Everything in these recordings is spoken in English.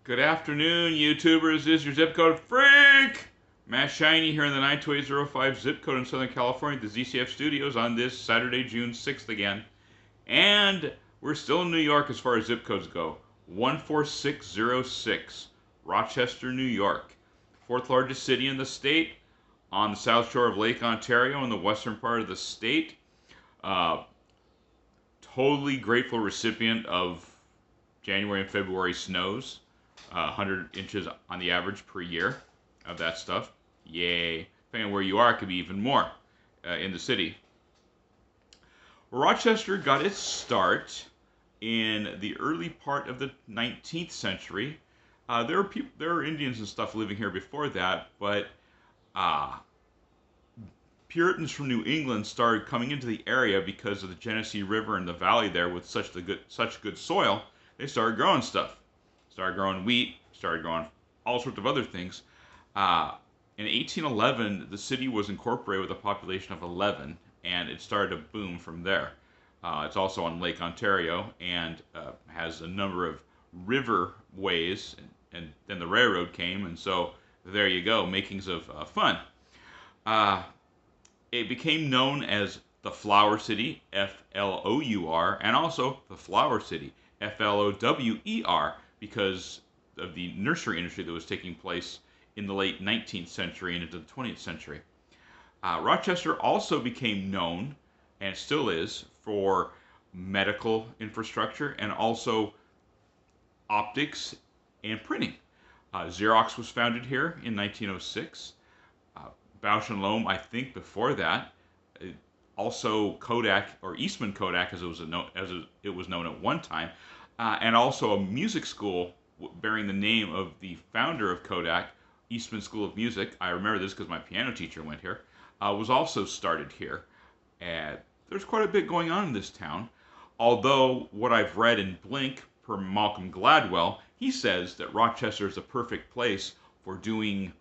Good afternoon, YouTubers. This is your zip code freak, Matt Shiny here in the 92805 zip code in Southern California at the ZCF Studios on this Saturday, June 6th again. And we're still in New York as far as zip codes go. 14606, Rochester, New York. Fourth largest city in the state, on the south shore of Lake Ontario in the western part of the state. Uh, Totally grateful recipient of January and February snows. 100 inches on the average per year of that stuff. Yay. Depending on where you are, it could be even more in the city. Rochester got its start in the early part of the 19th century. There were Indians and stuff living here before that, but uh, Puritans from New England started coming into the area because of the Genesee River and the valley there with such good soil. They started growing stuff. Started growing wheat, started growing all sorts of other things. In 1811, the city was incorporated with a population of 11, and it started to boom from there. It's also on Lake Ontario and has a number of riverways, and then the railroad came, and so there you go, makings of fun. Uh, it became known as the Flower City, Flour, and also the Flower City, Flower, because of the nursery industry that was taking place in the late 19th century and into the 20th century. Rochester also became known, and still is, for medical infrastructure and also optics and printing. Xerox was founded here in 1906. Bausch and Lomb, I think, before that. Also Kodak, or Eastman Kodak, as it was known at one time, and also a music school bearing the name of the founder of Kodak, Eastman School of Music. I remember this because my piano teacher went here. Was also started here. And there's quite a bit going on in this town. Although what I've read in Blink, per Malcolm Gladwell, he says that Rochester is a perfect place for doing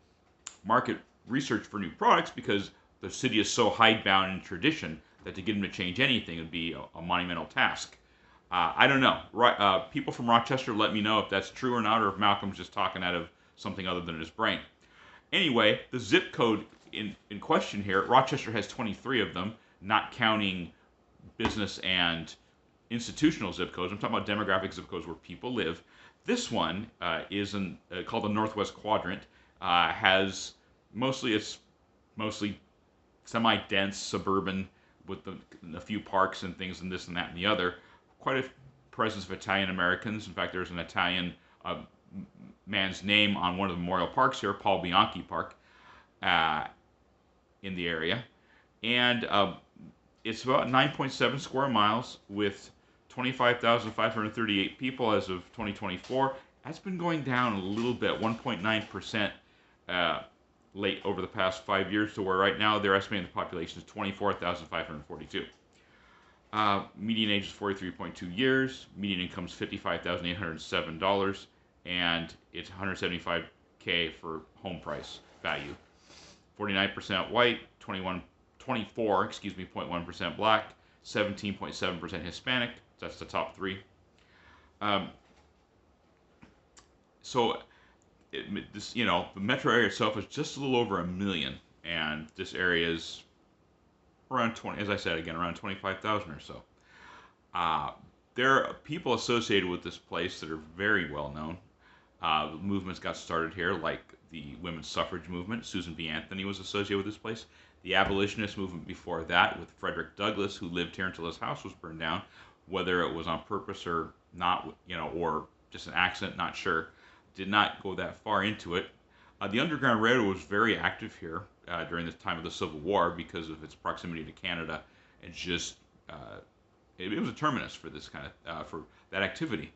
market research for new products because the city is so hidebound in tradition that to get him to change anything would be a monumental task. I don't know. People from Rochester, let me know if that's true or not, or if Malcolm's just talking out of something other than his brain. Anyway, the zip code in question here, Rochester has 23 of them, not counting business and institutional zip codes. I'm talking about demographic zip codes where people live. This one is called the Northwest Quadrant. It's mostly semi-dense, suburban, with a few parks and things and this and that and the other. Quite a presence of Italian Americans. In fact, there's an Italian man's name on one of the memorial parks here, Paul Bianchi Park, in the area. And it's about 9.7 square miles with 25,538 people as of 2024. That's been going down a little bit, 1.9% late over the past 5 years, to where right now they're estimating the population is 24,542. Median age is 43.2 years. Median income is $55,807, and it's $175K for home price value. 49% white, 24.1% black, 17.7% Hispanic. That's the top three. So the metro area itself is just a little over 1 million, and this area is around 20, as I said again, around 25,000 or so. There are people associated with this place that are very well known. Movements got started here, like the women's suffrage movement. Susan B. Anthony was associated with this place. The abolitionist movement before that, with Frederick Douglass, who lived here until his house was burned down, whether it was on purpose or not, or just an accident, not sure. Did not go that far into it. The Underground Railroad was very active here during the time of the Civil War because of its proximity to Canada, and just it was a terminus for this kind of for that activity.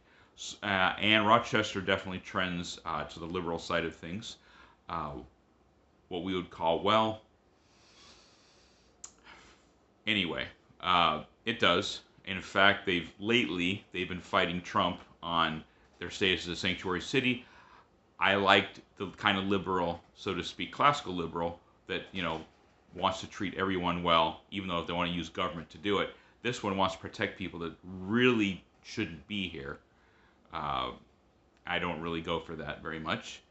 And Rochester definitely trends to the liberal side of things. What we would call, well, anyway, it does. In fact, they've been fighting Trump on their status as a sanctuary city. I liked the kind of liberal, so to speak, classical liberal that wants to treat everyone well, even though if they want to use government to do it. This one wants to protect people that really shouldn't be here. I don't really go for that very much.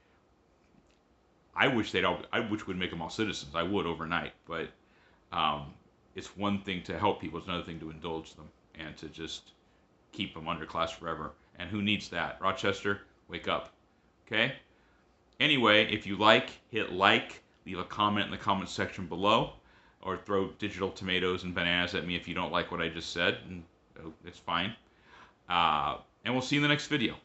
I wish they'd all. I wish we'd make them all citizens. I would overnight, but it's one thing to help people. It's another thing to indulge them and to just keep them underclass forever. And who needs that? Rochester, wake up. Okay? Anyway, if you hit like, leave a comment in the comment section below, or throw digital tomatoes and bananas at me if you don't like what I just said, and it's fine. And we'll see you in the next video.